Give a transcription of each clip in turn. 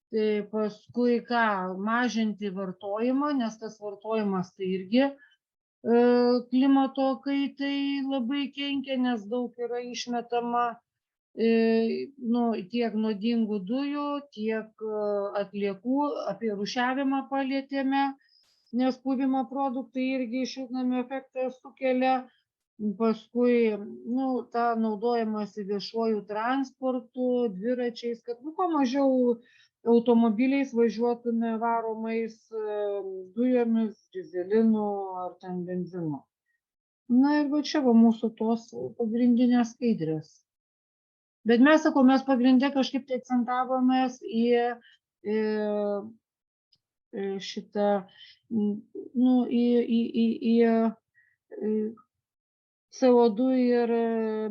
Tai paskui mažinti vartojimą, nes tas vartojimas tai irgi klimato kaitai labai kenkia, nes daug yra išmetama tiek nuodingų dujų, tiek atliekų, apie rūšiavimą palietėme, nes puvimo produktai irgi šiltnamio efektą sukelia. Paskui tą naudojimąsi viešuoju transportu, dviračiais, kad kuo mažiau automobiliais važiuotume varomais dujomis, dyzelinu ar ten benzinu. Na ir va čia mūsų tos pagrindinės skaidrės. Bet mes, mes pagrindė kažkaip tai akcentavomės į šitą, į CO2 ir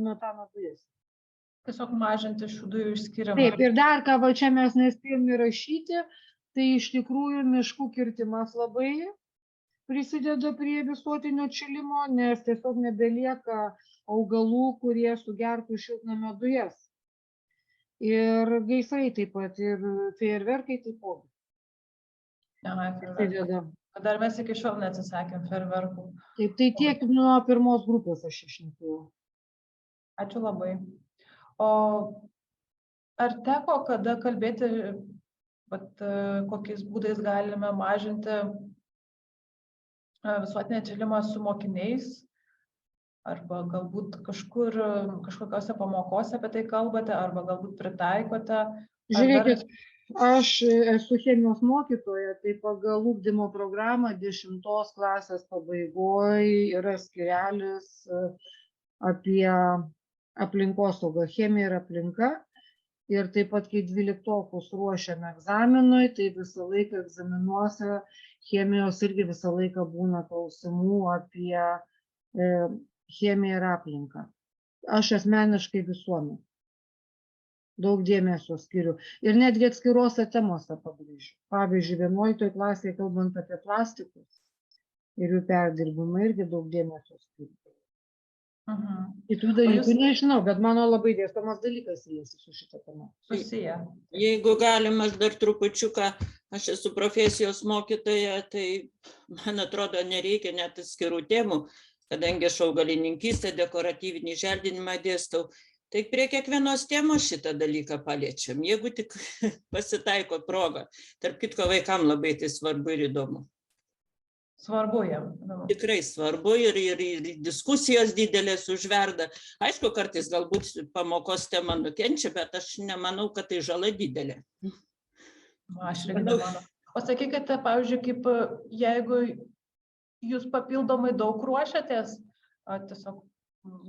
metano dujas. Tiesiog mažinti šių dujų išskyrimą. Taip, ir dar ką va čia mes nespėjom įrašyti, tai iš tikrųjų miškų kirtimas labai prisideda prie visuotinio atšilimo, nes tiesiog nebelieka augalų, kurie sugertų šiltnamio dujas. Ir gaisrai taip pat, ir fejerverkai taipogi. Dar mes iki šiol neatsisakėm fejerverkų. Taip, tai tiek nuo pirmos grupės aš išnekėjau. Ačiū labai. O ar teko kada kalbėti, kokiais būdais galime mažinti visuotinį atšilimą su mokiniais? Arba galbūt kažkokiose pamokose apie tai kalbate, arba galbūt pritaikote? Žiūrėkit, aš esu chemijos mokytoja, tai pagal ugdymo programą 10 klasės pabaigoje yra skirelis apie aplinkosaugą, chemija ir aplinka. Ir taip pat, kai 12-okus ruošiame egzaminui, tai visą laiką egzaminuose chemijos irgi visą laiką būna klausimų apie chemiją ir aplinką. Aš asmeniškai visuomet daug dėmesio skiriu. Ir netgi atskirose temose pabrėžiu. Pavyzdžiui, 11 klasėje kalbant apie plastikus ir jų perdirbimą irgi daug dėmesio skiriu. Kitų dalykų nežinau, bet mano labai dėstomas dalykas siejasi su šitą temą. Susiję. Jeigu galim, aš dar trupučiuką, aš esu profesijos mokytoja, tai man atrodo nereikia net atskirų temų, kadangi aš augalininkystę, dekoratyvinį želdinimą dėstau. Tai prie kiekvienos temos šitą dalyką paliečiam, jeigu tik pasitaiko proga. Tarp kitko vaikam labai tai svarbu ir įdomu. Svarbu jam. Tikrai svarbu ir diskusijos didelės užverda. Aišku, kartais galbūt pamokos tema nukenčia, bet aš nemanau, kad tai žala didelė. Aš irgi nemanau. O sakykite, pavyzdžiui, kaip jeigu jūs papildomai daug ruošiatės, tiesiog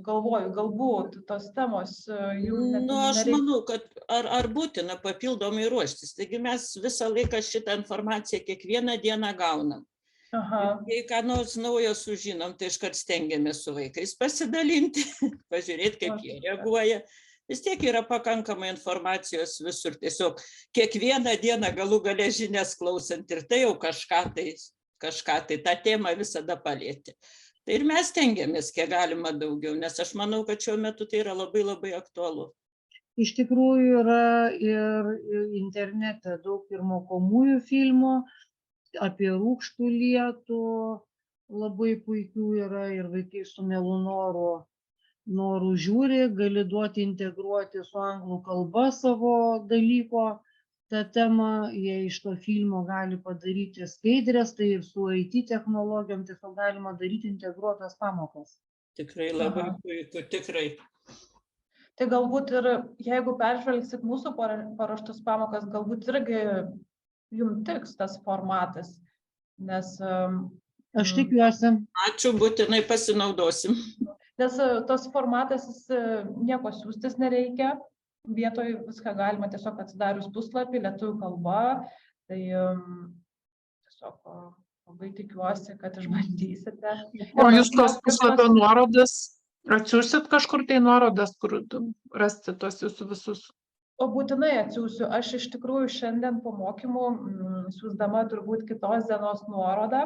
galvoju, galbūt tos temos jums nereikia. Aš manau, kad ar būtina papildomai ruoštis. Taigi mes visą laiką šitą informaciją kiekvieną dieną gaunam. Jei ką nors naujo sužinom, tai iškart stengiamės su vaikais pasidalinti, pažiūrėti, kaip jie reaguoja. Vis tiek yra pakankamai informacijos visur, tiesiog kiekvieną dieną galų gale žinias klausant ir tai jau kažką tai tą temą visada palietė. Tai ir mes stengiamės kiek galima daugiau, nes aš manau, kad šiuo metu tai yra labai labai aktualu. Iš tikrųjų yra ir internete daug ir mokomųjų filmų, apie rūgštų lietų labai puikių yra ir vaikai su mielu noru žiūri, gali duoti integruoti su anglų kalba savo dalyko tą temą, jie iš to filmo gali padaryti skaidrės, tai ir su IT technologijom tiesiog galima daryti integruotas pamokas. Tikrai labai puiku, tikrai. Tai galbūt ir jeigu peržvelgsit mūsų paruoštus pamokas, galbūt irgi jums tiks tas formatas, nes... Aš tikiuosi. Ačiū, būtinai pasinaudosim. Nes tas formatas nieko siųstis nereikia, vietoje viską galima tiesiog atsidarius puslapį lietuvių kalba, tai tiesiog labai tikiuosi, kad išbandysite. O jūs tos puslapio nuorodas atsiųsit kažkur tai nuorodas, kur rasti tos jūsų visus? O būtinai atsiųsiu. Aš iš tikrųjų šiandien po mokymų siųsdama turbūt kitos dienos nuorodą,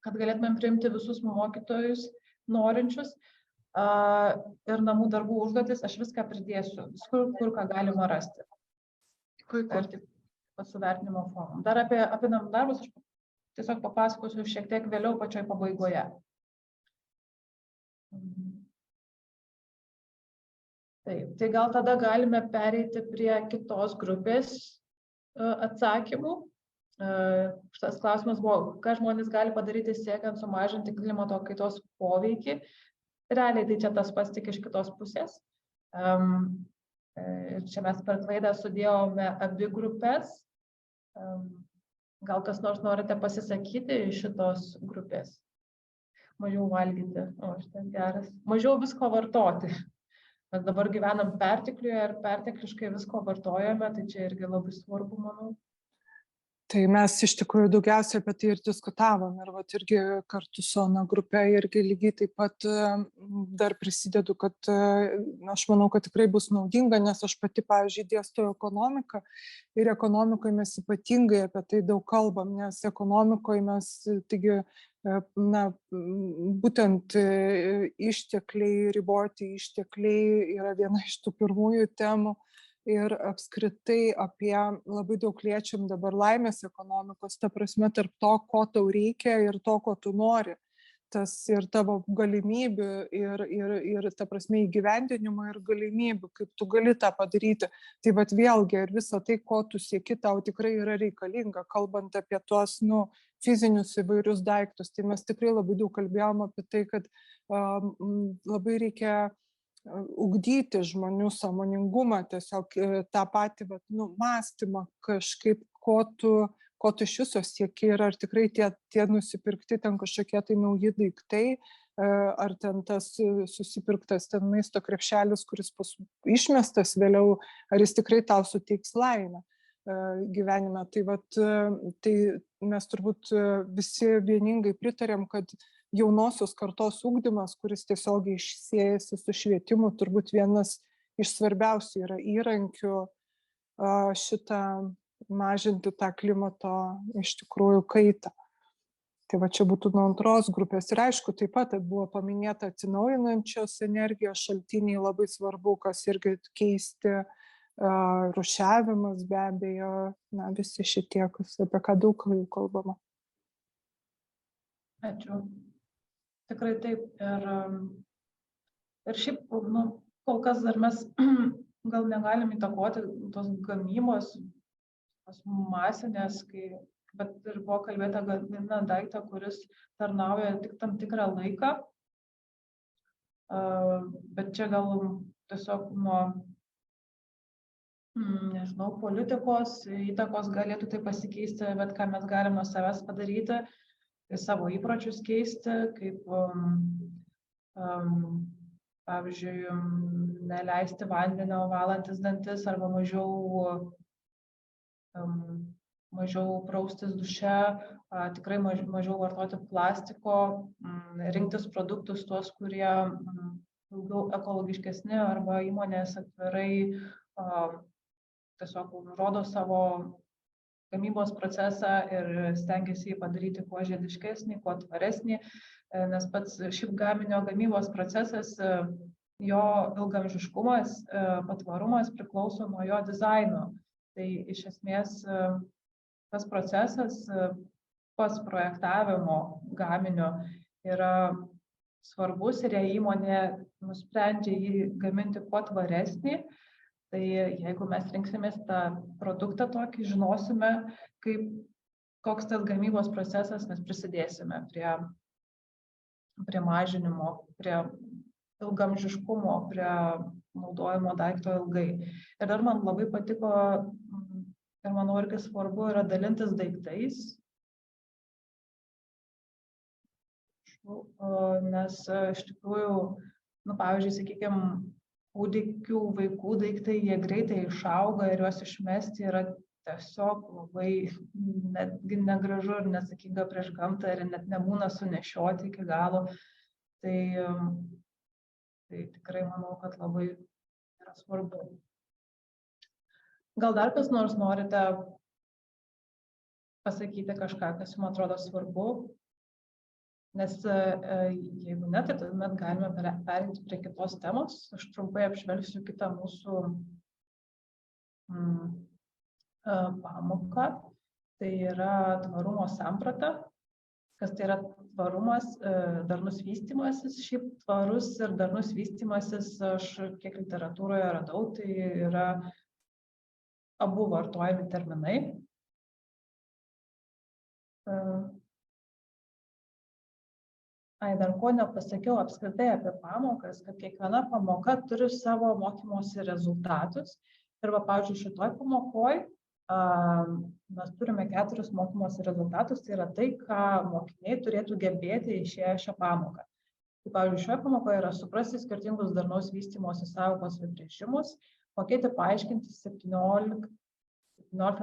kad galėtumėm priimti visus mokytojus norinčius ir namų darbų užduotis, aš viską pridėsiu, kur ką galima rasti. Puiku. su vertinimo formom. Dar apie namų darbus aš tiesiog papasakosiu šiek tiek vėliau pačioj pabaigoje. Taip, tai gal tada galime pereiti prie kitos grupės atsakymų. Šitas klausimas buvo, ką žmonės gali padaryti siekiant sumažinti klimato kaitos poveikį. Realiai tai čia tas pats, tik iš kitos pusės. Čia mes per klaidą sudėjome abi grupės. Gal kas nors norite pasisakyti iš šitos grupės? Mažiau valgyti, šitas geras. Mažiau visko vartoti. Mes dabar gyvenam pertekliuje ir pertekliškai visko vartojame, tai čia irgi labai svarbu, manau. Tai mes iš tikrųjų daugiausiai apie tai ir diskutavom ir vat irgi kartu su Ona grupe irgi lygiai taip pat dar prisidedu, kad aš manau, kad tikrai bus naudinga, nes aš pati, pavyzdžiui, dėstau ekonomiką ir ekonomikoje mes ypatingai apie tai daug kalbam, nes ekonomikoje mes, taigi, būtent ištekliai, riboti ištekliai yra viena iš tų pirmųjų temų. Ir apskritai apie labai daug liečiam dabar laimės ekonomikos, ta prasme tarp to, ko tau reikia ir to, ko tu nori. Tas ir tavo galimybių, ir ta prasme įgyvendinimo ir galimybių, kaip tu gali tą padaryti. Tai vat vėlgi ir visa tai, ko tu sieki, tau tikrai yra reikalinga, kalbant apie tuos fizinius įvairius daiktus. Tai mes tikrai labai daug kalbėjom apie tai, kad labai reikia ugdyti žmonių sąmoningumą, tiesiog tą patį mąstymą kažkaip, ko tu iš viso sieki ir ar tikrai tie nusipirkti ten kažkokie tai nauji daiktai, ar ten tas susipirktas ten maisto krepšelis, kuris išmestas vėliau, ar jis tikrai tau suteiks laimę gyvenime. Tai mes turbūt visi vieningai pritarėm, kad jaunosios kartos ugdymas, kuris tiesiogiai siejasi su švietimu, turbūt vienas iš svarbiausių yra įrankių šitą mažinti tą klimato iš tikrųjų kaitą. Tai va čia būtų nuo antros grupės. Ir aišku, taip pat buvo paminėta atsinaujinančios energijos šaltiniai, labai svarbu, kas irgi keisti, rūšiavimas be abejo, visi šitie, apie ką daug kalbama. Ačiū. Tikrai taip. Ir šiaip, kol kas dar mes gal negalim įtakoti tos gamybos, tos masinės, bet ir buvo kalbėta vieną daiktą, kuris tarnauja tik tam tikrą laiką. Bet čia gal tiesiog nuo, nežinau, politikos įtakos galėtų tai pasikeisti, bet ką mes galim nuo savęs padaryti, savo įpročius keisti, kaip, pavyzdžiui, neleisti vandenio valantis dantis arba mažiau praustis duše, tikrai mažiau vartoti plastiko, rinktis produktus tuos, kurie daugiau ekologiškesni arba įmonės atvirai tiesiog rodo savo gamybos procesą ir stengiasi jį padaryti kuo žiediškesnį, kuo tvaresnį, nes pats šiaip gaminio gamybos procesas, jo ilgaamžiškumas, patvarumas priklauso nuo jo dizaino. Tai iš esmės tas procesas pats projektavimo gaminio yra svarbus ir jei įmonė nusprendžia jį gaminti kuo tvaresnį, tai jeigu mes rinksimės tą produktą tokį, žinosime, koks tas gamybos procesas, mes prisidėsime prie mažinimo, prie ilgaamžiškumo, prie naudojimo daikto ilgai. Ir dar man labai patiko, ir manau irgi svarbu yra dalintis daiktais, nes iš tikrųjų, pavyzdžiui, sakykime, kūdikių vaikų daiktai, jie greitai išauga ir juos išmesti yra tiesiog labai netgi negražu ir neatsakinga prieš gamtą ir net nebūna sunešioti iki galo. Tai tikrai manau, kad labai yra svarbu. Gal dar kas nors norite pasakyti kažką, kas jums atrodo svarbu? Nes jeigu ne, tai tuomet galime pereiti prie kitos temos. Aš trumpai apžvelgsiu kitą mūsų pamoką. Tai yra tvarumo samprata. Kas tai yra tvarumas, darnus vystymasis. Šiaip tvarus ir darnus vystymasis, aš kiek literatūroje radau, tai yra abu vartojami terminai. Dar ko nepasakiau apskritai apie pamokas, kad kiekviena pamoka turi savo mokymosi rezultatus. Ir pavyzdžiui, šitoj pamokoj mes turime 4 mokymosi rezultatus, tai yra tai, ką mokiniai turėtų gebėti išėję šią pamoką. Tai, pavyzdžiui, šioje pamokoje yra suprasti skirtingus darnaus vystymosi sąvokos apibrėžimus, mokėti paaiškinti 17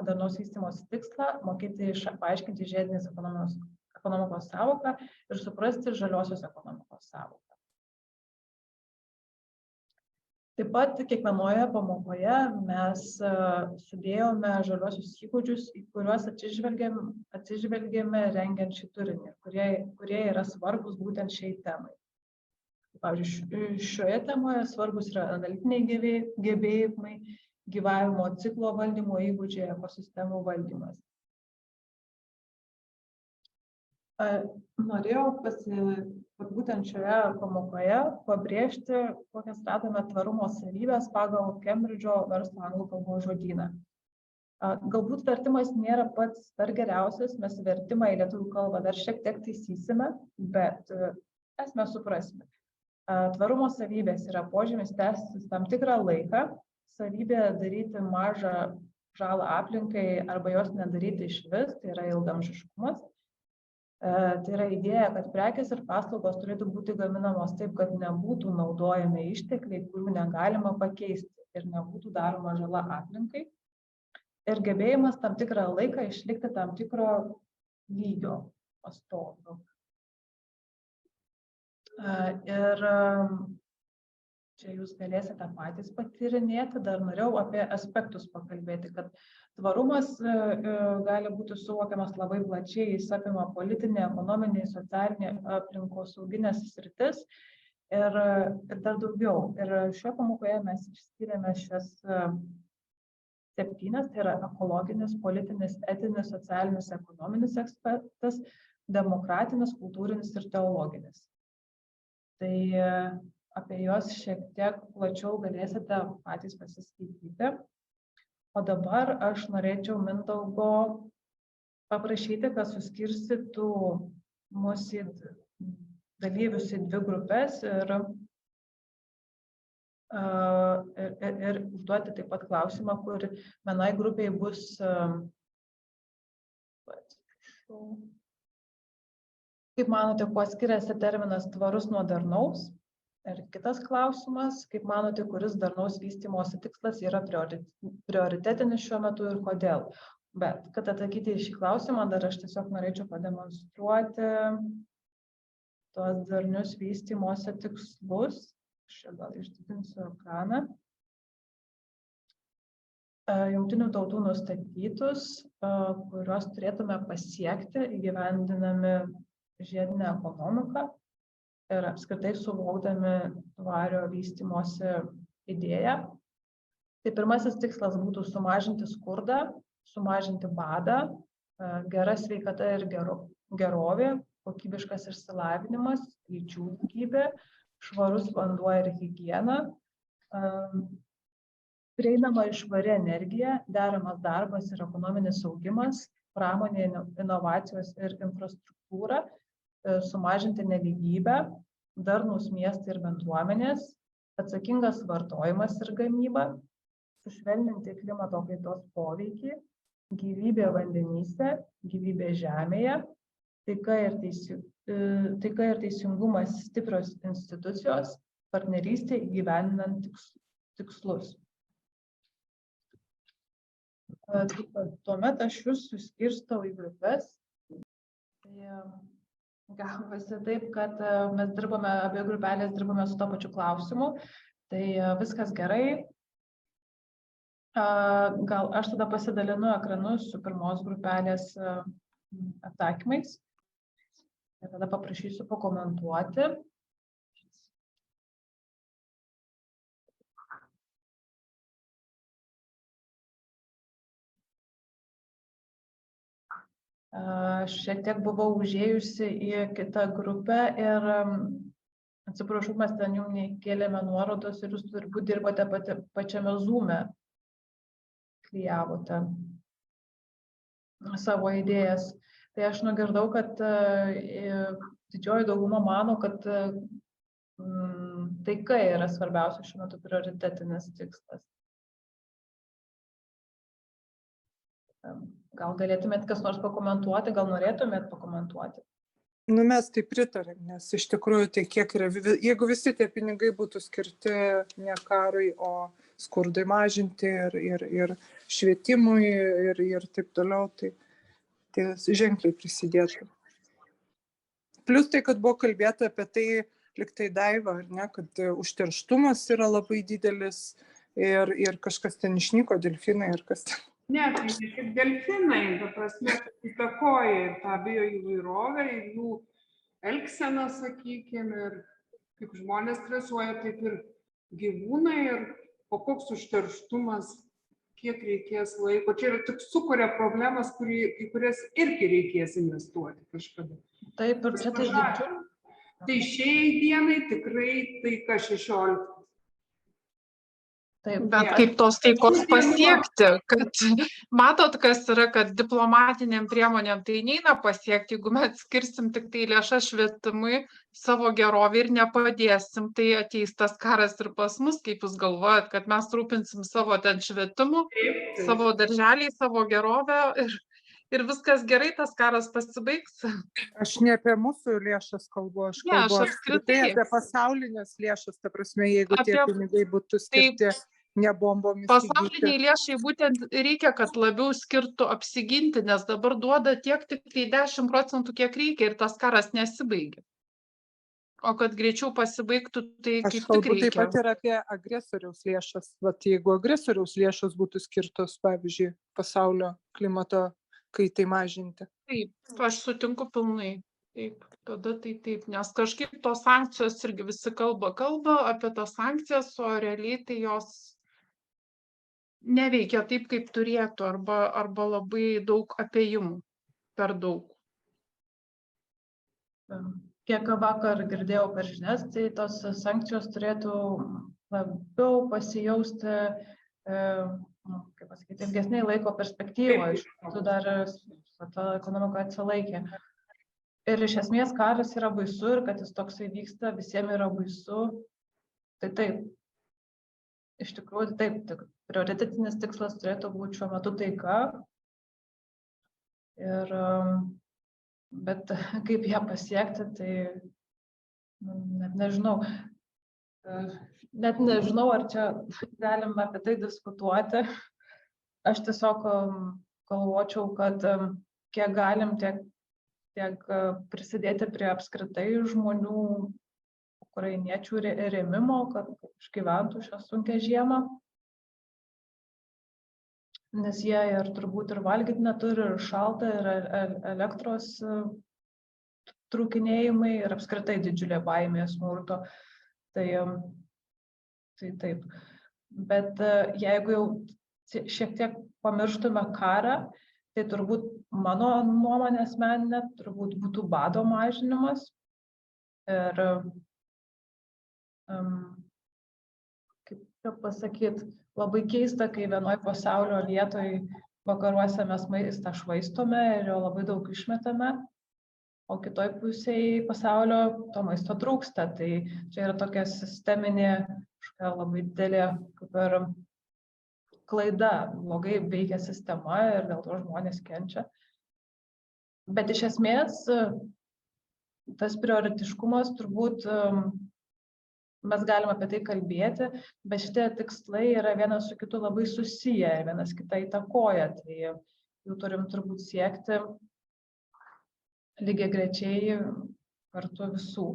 darnaus vystymosi tikslą, mokėti paaiškinti žiedinės ekonomikos sąvoką ir suprasti žaliosios ekonomikos sąvoką. Taip pat kiekvienoje pamokoje mes sudėjome žaliuosius įgūdžius, į kuriuos atsižvelgėme rengiant šį turinį, kurie yra svarbus būtent šiai temai. Pavyzdžiui, šioje temoje svarbus yra analitiniai gebėjimai, gyvavimo ciklo valdymo įgūdžiai, ekosistemų valdymas. Norėjau būtent šioje pamokoje pabrėžti, kokias radome tvarumo savybės pagal Kembridžo verslo anglų kalbos žodyną. Galbūt vertimas nėra pats dar geriausias, mes vertimą į lietuvių kalbą dar šiek tiek taisysime, bet esmę suprasime. Tvarumo savybės yra požymis tęstis tam tikrą laiką, savybė daryti mažą žalą aplinkai arba jos nedaryti išvis, tai yra ilgaamžiškumas. Tai yra idėja, kad prekės ir paslaugos turėtų būti gaminamos taip, kad nebūtų naudojami ištekliai, kurių negalima pakeisti ir nebūtų daroma žala aplinkai. Ir gebėjimas tam tikrą laiką išlikti tam tikro lygio pastoviu. Ir čia jūs galėsite patys patyrinėti, dar norėjau apie aspektus pakalbėti, kad tvarumas gali būti suvokiamas labai plačiai, jis apima politinė, ekonominė, socialinė, aplinkosauginės sritis ir dar daugiau. Ir šioje pamokoje mes išskyrėme šias 7, tai yra ekologinis, politinis, etinis, socialinis, ekonominis aspektas, demokratinis, kultūrinis ir teologinis. Tai apie juos šiek tiek plačiau galėsite patys pasiskaityti. O dabar aš norėčiau Mindaugo paprašyti, kad suskirstytų mūsų dalyvius į 2 grupės ir užduoti taip pat klausimą, kur vienai grupiai bus kaip manote, kuo skiriasi terminas tvarus nuo darnaus? Ir kitas klausimas, kaip manote, kuris darnaus vystymosi tikslas yra prioritetinis šiuo metu ir kodėl? Bet, kad atsakyti į šį klausimą, dar aš tiesiog norėčiau pademonstruoti tuos darnius vystymosi tikslus. Aš gal išdidinsiu ekraną. Jungtinių tautų nustatytus, kuriuos turėtume pasiekti įgyvendinami žiedinę ekonomiką ir apskritai suvokdami tvario vystymosi idėją. Tai pirmasis tikslas būtų sumažinti skurdą, sumažinti badą, gera sveikata ir gerovė, kokybiškas išsilavinimas, lyčių lygybė, švarus vanduo ir higiena, prieinama ir švari energija, deramas darbas ir ekonominis augimas, pramonė, inovacijos ir infrastruktūra, sumažinti nelygybę, darnūs miestai ir bendruomenės, atsakingas vartojimas ir gamyba, sušvelninti klimato kaitos poveikį, gyvybė vandenyse, gyvybė žemėje, taika ir teisingumas, stiprios institucijos, partnerystė įgyvendinant tikslus. Tuomet aš jūs suskirstau į grupės. Gavosi taip, kad mes dirbame, abie grupelės dirbame su to pačiu klausimu, tai viskas gerai. Gal aš tada pasidalinu ekranu su pirmos grupelės atsakymais ir tada paprašysiu pakomentuoti. Aš šiek tiek buvau užėjusi į kitą grupę ir atsiprašau, mes ten jums nekėlėme nuorodos ir jūs turbūt dirbote pačiame Zoom'e, klijavote savo idėjas. Tai aš nugirdau, kad didžioji dauguma mano, kad taika yra svarbiausia šiuo metu prioritetinis tikslas. Gal galėtumėt kas nors pakomentuoti, gal norėtumėt pakomentuoti? Nu, mes tai pritarėm, nes iš tikrųjų tai kiek yra, jeigu visi tie pinigai būtų skirti ne karui, o skurdai mažinti ir švietimui ir taip toliau, tai ženkliai prisidėtų. Plus tai, kad buvo kalbėta apie tai, liktai Daiva, ar ne, kad užterštumas yra labai didelis ir kažkas ten išnyko, delfinai ir kas ten. Ne, tai ne kaip delfinai, ta prasme, įtakoja ir tą bioįvairovę, ir jų elgseną, sakykime, ir kaip žmonės stresuoja, taip ir gyvūnai, ir o koks užterštumas, kiek reikės laiko. Čia yra tik sukuria problemas, į kurias irgi reikės investuoti kažkada. Taip, ir čia tai girdžiu. Tai šiai dienai tikrai taika 16. Taip, Bet kaip tos taikos pasiekti, kad matot, kas yra, kad diplomatiniam priemonėm tai neina pasiekti, jeigu mes skirsim tik tai lėšas švietimui savo gerovį ir nepadėsim, tai ateis tas karas ir pas mus, kaip jūs galvojat, kad mes rūpinsim savo ten švietimu, savo darželiai, savo gerovę ir viskas gerai, tas karas pasibaigs. Aš ne apie mūsų lėšas kalbu, aš kalbu apskritai apie pasaulinės lėšas, ta prasme, jeigu tie pinigai būtų skirti ne bombomis. Pasauliniai lėšai būtent reikia, kad labiau skirtų apsiginti, nes dabar duoda tik tai 10%, kiek reikia ir tas karas nesibaigia. O kad greičiau pasibaigtų, tai kaip tik reikia. Aš kalbu taip pat ir apie agresoriaus lėšas. Vat jeigu agresoriaus lėšos būtų skirtos, pavyzdžiui, pasaulio klimato kaitai mažinti. Taip, aš sutinku pilnai. Taip, tada tai taip, nes kažkaip tos sankcijos irgi visi kalba apie tas sankcijas, o realiai tai jos neveikia taip, kaip turėtų, arba labai daug apėjimų, per daug. Kiek vakar girdėjau per žinias, tai tos sankcijos turėtų labiau pasijausti kaip pasakyti, ilgesnėje laiko perspektyvoje, iš tikrųjų dar ta ekonomika atsilaikė. Ir iš esmės karas yra baisu ir kad jis toksai vyksta, visiems yra baisu. Tai taip, iš tikrųjų taip, prioritetinis tikslas turėtų būti šiuo metu taika. Bet kaip ją pasiekti, tai net nežinau. Net nežinau, ar čia galime apie tai diskutuoti. Aš tiesiog galvočiau, kad kiek galim, tiek prisidėti prie apskritai žmonių, ukrainiečių rėmimo, kad išgyventų šią sunkią žiemą. Nes jie ir turbūt ir valgyti neturi, ir šalta, ir elektros trūkinėjimai, ir apskritai didžiulė baimė smurto. Tai taip. Bet jeigu jau šiek tiek pamirštume karą, tai turbūt mano nuomonė asmeninė turbūt būtų bado mažinimas. Ir kaip pasakyti, labai keista, kai vienoj pasaulio vietoj vakaruose mes maistą švaistome ir jo labai daug išmetame, o kitoj pusėje pasaulio to maisto trūksta. Tai čia yra tokia sisteminė, labai didelė kaip ir klaida, blogai veikia sistema ir dėl to žmonės kenčia. Bet iš esmės tas prioritiškumas turbūt mes galime apie tai kalbėti, bet šitie tikslai yra vienas su kitu labai susiję ir vienas kitą įtakoja. Tai jų turim turbūt siekti lygiagrečiai kartu visų.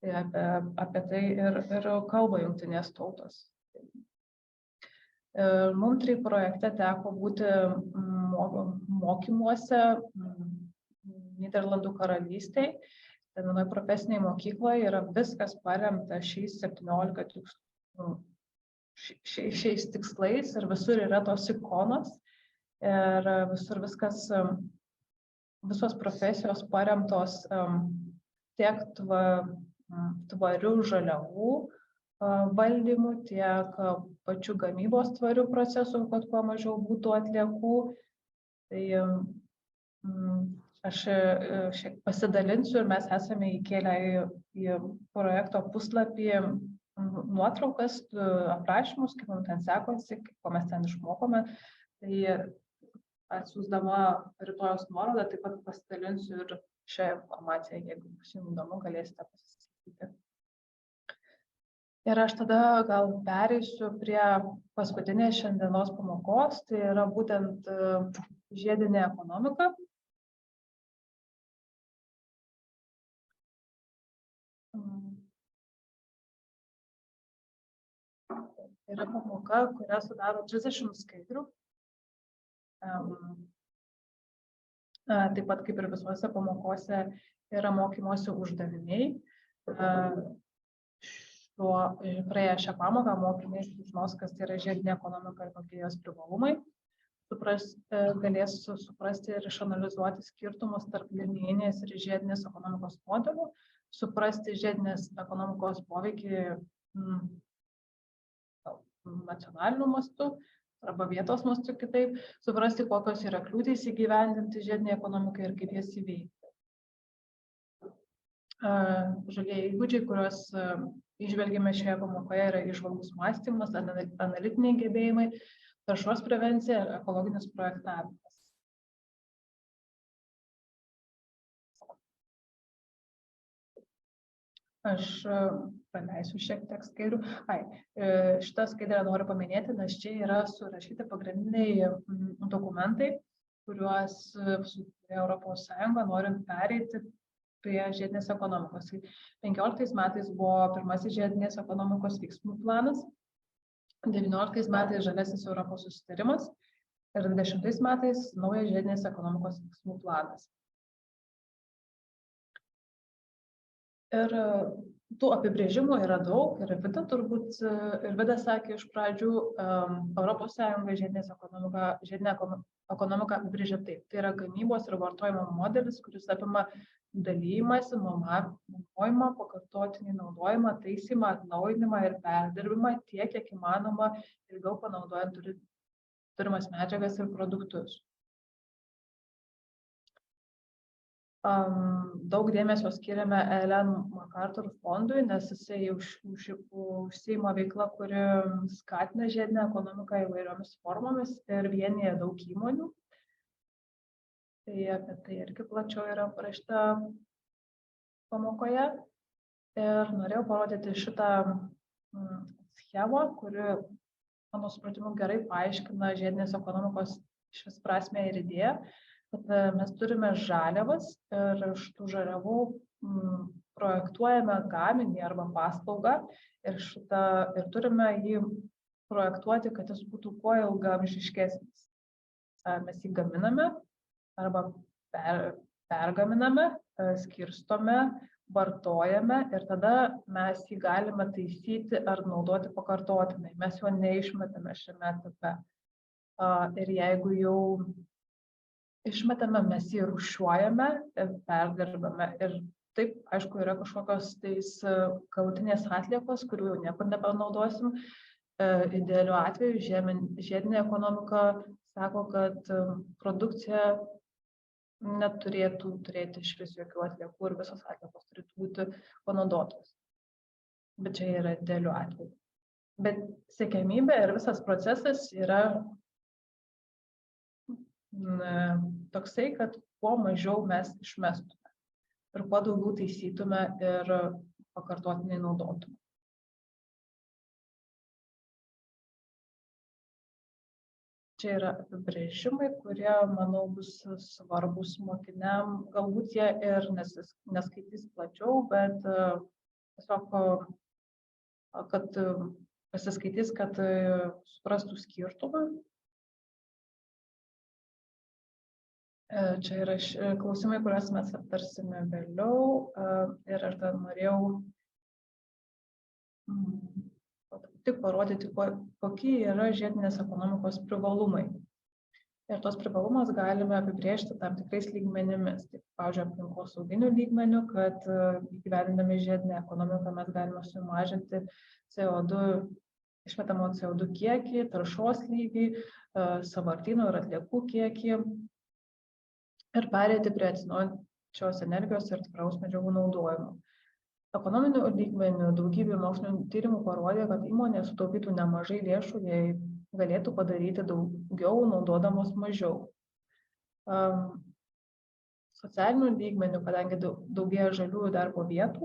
Tai apie tai ir kalba Jungtinės tautos. Mums TRI projekte teko būti mokymuose Nyderlandų karalystėj. Vienoje profesinėje mokykloje yra viskas paremta šiais 17 šiais tikslais ir visur yra tos ikonos ir visur viskas visos profesijos paremtos tiek tvarių žaliavų valdymu, tiek pačių gamybos tvarių procesų, kad kuo mažiau būtų atliekų. Tai aš šiek pasidalinsiu ir mes esame įkėlę į projekto puslapį nuotraukas, aprašymus, kaip mums ten sekosi, ko mes ten išmokome. Tai atsiųsdama rytojos nuorodą taip pat pasidalinsiu ir šią informaciją, jeigu bus jums įdomu, galėsite pasiskaityti. Ir aš tada gal pereisiu prie paskutinės šiandienos pamokos, tai yra būtent žiedinė ekonomika. Tai yra pamoka, kurią sudaro 30 skaidrių. Taip pat kaip ir visuose pamokose yra mokymosi uždaviniai. Praėję šią pamoką mokiniai sužinos, kas tai yra žiedinė ekonomika ir kokie jos privalumai. Galės suprasti ir išanalizuoti skirtumus tarp linijinės ir žiedinės ekonomikos modelių, suprasti žiedinės ekonomikos poveikį nacionaliniu mastu arba vietos mastu kitaip, suprasti, kokios yra kliūtys įgyvendinti žiedinę ekonomiką ir kaip jas įveikti. Žalieji įgūdžiai, kuriuos įžvelgėme šioje pamokoje, yra įžvalgus mąstymas, analitiniai gebėjimai, taršos prevencija ir ekologinis projektavimas. Aš praleisiu šiek tiek skaidrių. Šitą skaidrę noriu paminėti, nes čia yra surašyti pagrindiniai dokumentai, kuriuos sukūrė Europos Sąjunga, norint pereiti prie žiedinės ekonomikos. 15 metais buvo pirmasis žiedinės ekonomikos veiksmų planas, 19 metais žaliasis Europos susitarimas ir 20 metais naujas žiedinės ekonomikos veiksmų planas. Ir tų apibrėžimų yra daug ir Vidas sakė iš pradžių, Europos Sąjunga žiedinė ekonomika apibrėžia taip. Tai yra gamybos ir vartojimo modelis, kuris apima dalymąsi, nuomojimą, pakartotinį naudojimą, taisymą, atnaujinimą ir perdirbimą tiek, kiek įmanoma ilgiau panaudojant turimas medžiagas ir produktus. Daug dėmesio skiriame Ellen MacArthur fondui, nes jisai užsiima veikla, kuri skatina žiedinę ekonomiką įvairiomis formomis ir vienyje daug įmonių. Tai apie tai irgi plačiau yra parašyta pamokoje. Ir norėjau parodyti šitą schemą, kuri, mano supratimu, gerai paaiškina žiedinės ekonomikos išvis prasmę ir idėją. Kad mes turime žaliavas ir iš tų žaliavų projektuojame gaminį arba paslaugą ir turime jį projektuoti, kad jis būtų kuo ilgaamžiškesnis. Mes jį gaminame arba pergaminame, skirstome, vartojame ir tada mes jį galime taisyti ar naudoti pakartotinai. Mes jo neišmetame šiame etape. Ir jeigu jau išmetame, mes jį rūšiuojame, perdirbame ir taip, aišku, yra kažkokios tais galutinės atliekos, kurių jau niekur nepanaudosim. Idealiu atveju žiedinė ekonomika sako, kad produkcija neturėtų turėti išvis jokių atliekų ir visos atliekos turėtų būti panaudotos. Bet čia yra idealiu atveju. Bet siekiamybė ir visas procesas yra toksai, kad kuo mažiau mes išmestume ir kuo daugiau taisytume ir pakartotinai naudotume. Čia yra apibrėžimai, kurie, manau, bus svarbus mokiniam. Galbūt jie ir neskaitys plačiau, bet tiesiog, kad pasiskaitys, kad suprastų skirtumą. Čia yra klausimai, kuriuos mes aptarsime vėliau ir aš dar norėjau tik parodyti, kokie yra žiedinės ekonomikos privalumai. Ir tos privalumus galime apibrėžti tam tikrais lygmenimis. Tai, pavyzdžiui, aplinkosauginiu lygmeniu, kad įgyvendindami žiedinę ekonomiką mes galime sumažinti išmetamo CO2 kiekį, taršos lygį, sąvartynų ir atliekų kiekį ir pereiti prie atsinaujinančios energijos ir tvaraus medžiagų naudojimo. Ekonominiu lygmeniu daugybė mokslinių tyrimų parodė, kad įmonės sutaupytų nemažai lėšų, jei galėtų padaryti daugiau, naudodamos mažiau. Socialiniu lygmeniu, kadangi daugėja žaliųjų darbo vietų,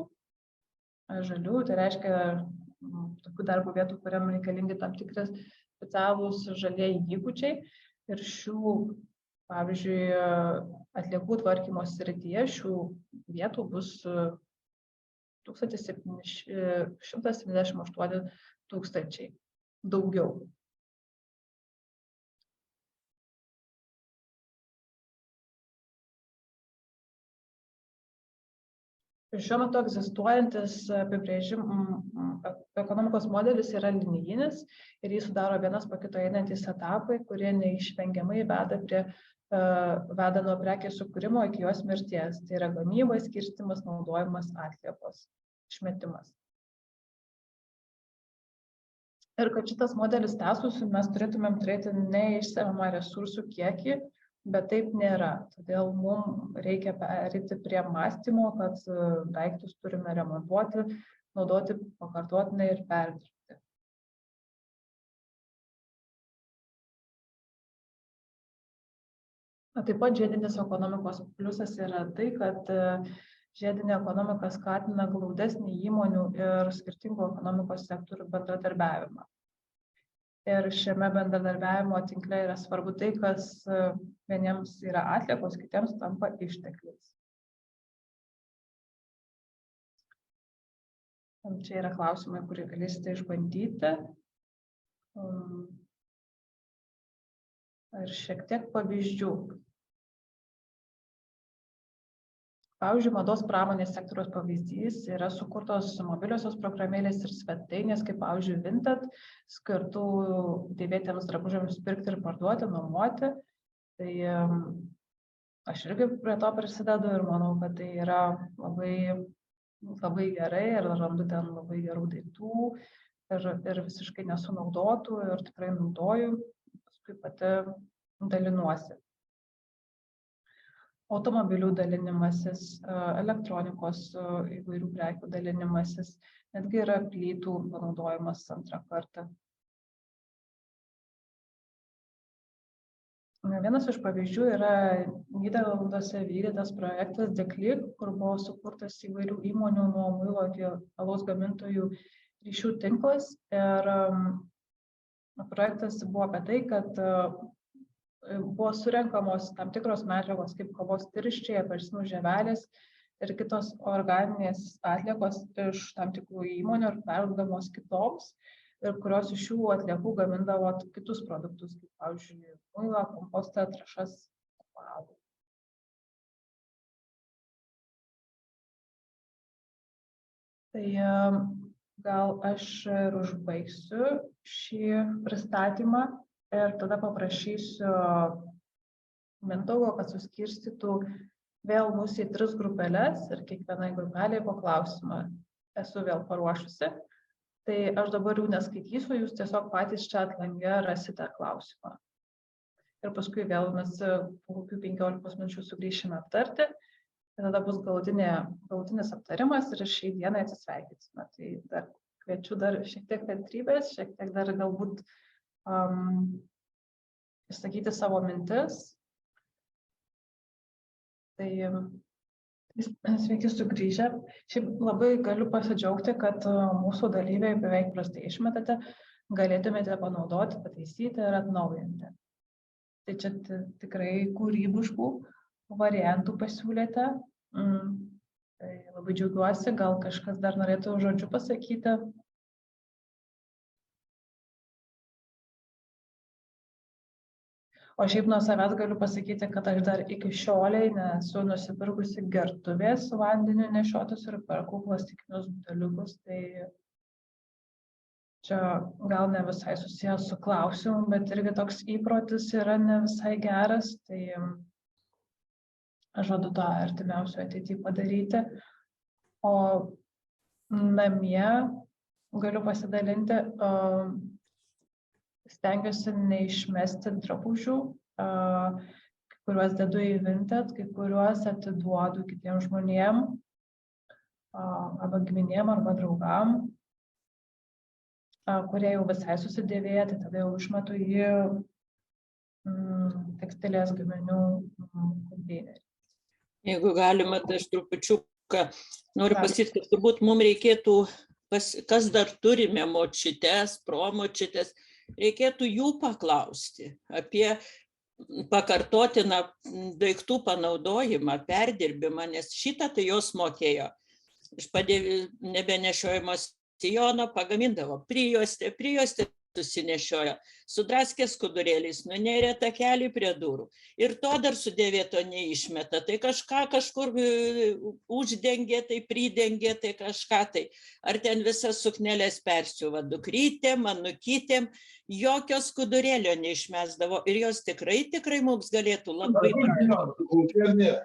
žaliųjų tai reiškia tokių darbo vietų, kuriam reikalingi tam tikras specialūs žalieji įgūdžiai ir šių, pavyzdžiui, atliekų tvarkymo srityje šių vietų bus 1778 tūkstančiai daugiau. Šiuo metu egzistuojantis ekonomikos modelis yra linijinis ir jį sudaro vienas po kito einantys etapai, kurie neišvengiamai veda nuo prekės sukūrimo iki jos mirties. Tai yra gamyba, skirstymas, naudojimas, atliekos, išmetimas. Ir kad šitas modelis tęstųsi, mes turėtumėm turėti neišsemiamą resursų kiekį, bet taip nėra. Todėl mums reikia pereiti prie mąstymo, kad daiktus turime remontuoti, naudoti pakartotinai ir perdirbti. Taip pat žiedinės ekonomikos pliusas yra tai, kad žiedinė ekonomika skatina glaudesnį įmonių ir skirtingų ekonomikos sektorių bendradarbiavimą. Ir šiame bendradarbiavimo tinkle yra svarbu tai, kas vieniems yra atliekos, kitiems tampa ištekliais. Čia yra klausimai, kurį galėsite išbandyti. Ir šiek tiek pavyzdžių. Pavyzdžiui, mados pramonės sektoriaus pavyzdys yra sukurtos mobiliosios programėlės ir svetainės, kaip pavyzdžiui Vinted, skirtų dėvėtiems drabužiams pirkti ir parduoti, nuomoti. Tai aš irgi prie to prisidedu ir manau, kad tai yra labai gerai ir randu ten labai gerų daiktų ir visiškai nesunaudotų ir tikrai naudoju, paskui pati dalinuosi. Automobilių dalinimasis, elektronikos įvairių prekių dalinimasis, netgi yra plytų panaudojimas antrą kartą. Vienas iš pavyzdžių yra Nyderlanduose vykdytas projektas Deklik, kur buvo sukurtas įvairių įmonių nuo muilo iki alaus gamintojų ryšių tinklas. Ir projektas buvo apie tai, kad buvo surenkamos tam tikros medžiagos kaip kavos tirščiai, apelsinų žievelės ir kitos organinės atliekos iš tam tikrų įmonių ir perduodamos kitoms, ir kurios iš šių atliekų gamindavo kitus produktus, kaip pavyzdžiui, muilą, kompostą, trąšas, apvalų. Tai gal aš ir užbaigsiu šį pristatymą. Ir tada paprašysiu Mindaugo, kad suskirstytų vėl mus į 3 grupelės ir kiekvienai grupeliai po klausimą esu vėl paruošusi. Tai aš dabar jau neskaitysiu, jūs tiesiog patys čia atlange rasite klausimą. Ir paskui vėl mes po kokių 15 minučių sugrįšime aptarti. Ir tada bus galutinis aptarimas ir šiai dienai atsisveikinsime. Tai dar kviečiu dar šiek tiek kantrybės, šiek tiek dar galbūt išsakyti savo mintis. Tai sveiki sugrįžę. Šiaip labai galiu pasidžiaugti, kad mūsų dalyviai beveik prastai išmetate, galėtumėte panaudoti, pataisyti ir atnaujinti. Tai čia tikrai kūrybiškų variantų pasiūlėte. Tai labai džiaugiuosi, gal kažkas dar norėtų žodžiu pasakyti. O šiaip nuo savęs galiu pasakyti, kad aš dar iki šiolei nesu nusipirkusi gertuvės su vandeniu nešiotis ir perku plastikinius buteliukus. Tai čia gal ne visai susijęs su klausimu, bet irgi toks įprotis yra ne visai geras, tai aš žadu to artimiausioje ateityje padaryti. O namie galiu pasidalinti, stengiuosi neišmesti drabužių, kai kuriuos dedu į Vinted, kai kuriuos atiduodu kitiems žmonėm, arba giminėm, arba draugam, kurie jau visai susidėvėję, tai tada jau išmetu į tekstilės gaminių konteinerį. Jeigu galima, tai aš trupučiuką noriu pasakyti, kad turbūt mums reikėtų, kas dar turime močiutes, promočiutes, reikėtų jų paklausti apie pakartotiną daiktų panaudojimą, perdirbimą, nes šitą tai jos mokėjo. Iš nebenešiojimo sijono pagamindavo prijuostę susinešiojo, sudraskė skudurėliais, nunėrė takelį prie durų. Ir to dar sudėvėto neišmeta, tai kažką kažkur uždengė, tai pridengė, tai kažką tai. Ar ten visas suknelės persiuva dukrytėm, anukytėm, jokio skudurėlio neišmesdavo. Ir jos tikrai mums galėtų labai...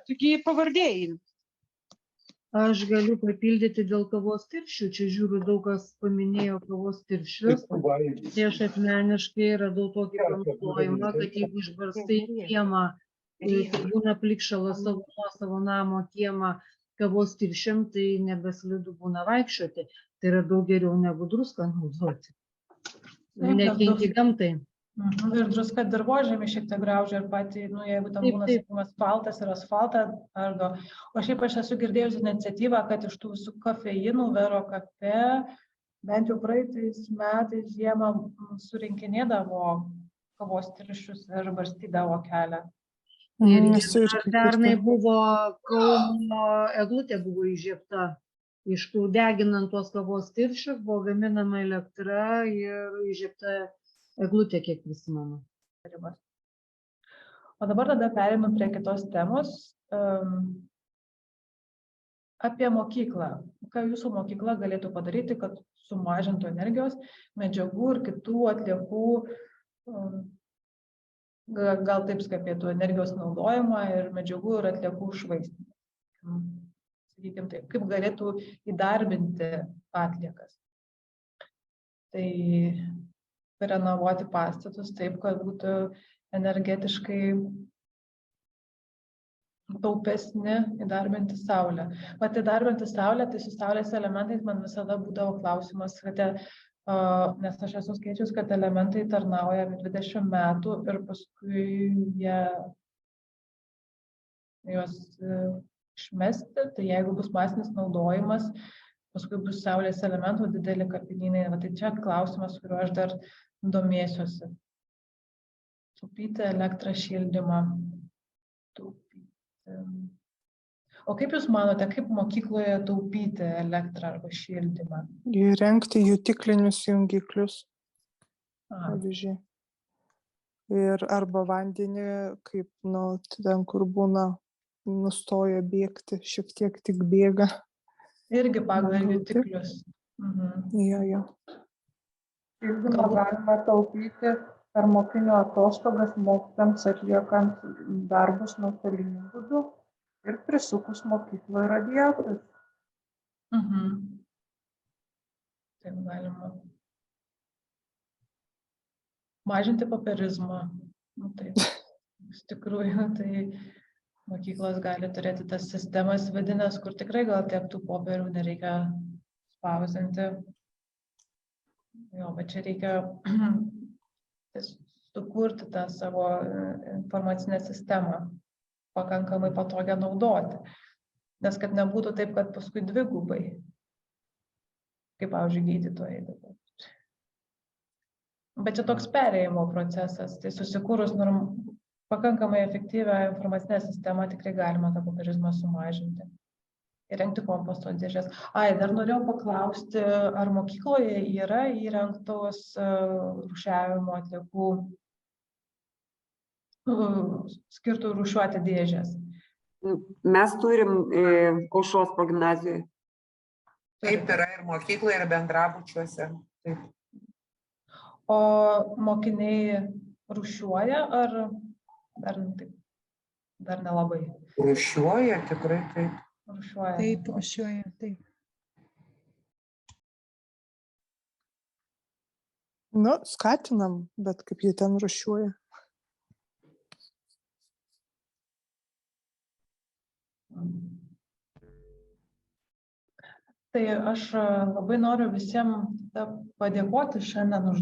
Taigi pavardėjai. Aš galiu papildyti dėl kavos tirščių. Čia žiūriu, daug kas paminėjo kavos tirščius. Tai aš asmeniškai radau tokį panaudojimą, kad jeigu išbarstai kiemą, tai būna plikšalas savo namo kiemą kavos tirščiam, tai nebeslidu būna vaikščioti. Tai yra daug geriau negu druską naudoti. Nekenki gamtai. Ir druska dirvožemį šiek tiek graužia ir patį, jeigu tam būna asfaltas ir asfaltą ardo. O šiaip aš esu girdėjusi iniciatyvą, kad iš tų visų kafeinų Vero kafe, bent jau praeitais metais žiemą surinkinėdavo kavos tirščius ir barstydavo kelią. Ir pernai buvo Kauno eglutė buvo įžiebta. Iš tų deginant tuos kavos tirščius buvo gaminama elektra ir įžiebta eglutė, kiek prisimenu. O dabar tada perėmėm prie kitos temos. Apie mokyklą. Ką jūsų mokykla galėtų padaryti, kad sumažintų energijos, medžiagų ir kitų atliekų, gal taip skapėtų energijos naudojimą ir medžiagų ir atliekų švaistymą. Sakykime taip, kaip galėtų įdarbinti atliekas. Tai renovuoti pastatus taip, kad būtų energetiškai taupesni, įdarbinti saulę. Vat įdarbinti saulę, tai su saulės elementais man visada būdavo klausimas, kad, nes aš esu skaičius, kad elementai tarnauja 20 metų ir paskui juos išmesti, tai jeigu bus masinis naudojimas, paskui bus saulės elementų dideli kapinynai. Tai čia klausimas, kuriuo aš dar domėsiuosi. Taupyti elektrą, šildymą. O kaip jūs manote, kaip mokykloje taupyti elektrą arba šildymą? Įrengti jutiklinius jungiklius. Pavyzdžiui. Ir arba vandenį, kaip ten, kur būna, nustoja bėgti, šiek tiek tik bėga. Irgi pagal jutiklius. Jo. Šildymą galima taupyti per mokinių atostogas mokytojams atliekant darbus nuotoliniu būdu ir prisukus mokykloje radiatorius. Taip galima. Mažinti popierizmą. Taip. Iš tikrųjų, tai mokyklos gali turėti tas sistemas vidinės, kur tikrai gal tiek tų popierių nereikia spausdinti. Jo, bet čia reikia sukurti tą savo informacinę sistemą, pakankamai patogią naudoti. Nes kad nebūtų taip, kad paskui dvigubai, kaip, pavyzdžiui, gydytojai. Bet čia toks perėjimo procesas, tai susikūrus pakankamai efektyvią informacinę sistemą tikrai galima tą popierizmą sumažinti. Įrengti komposto dėžės. Dar norėjau paklausti, ar mokykloje yra įrengtos rūšiavimo atliekų skirtų rūšiuoti dėžės? Mes turim Aušros progimnazijoje. Taip yra ir mokykloje, ir bendrabučiuose. Taip. O mokiniai rūšiuoja ar dar nelabai? Rūšiuoja, tikrai taip. Rūšiuoja. Taip, rūšiuoja, taip. Nu, skatinam, bet kaip jie ten rūšiuoja. Tai aš labai noriu visiems padėkoti šiandien už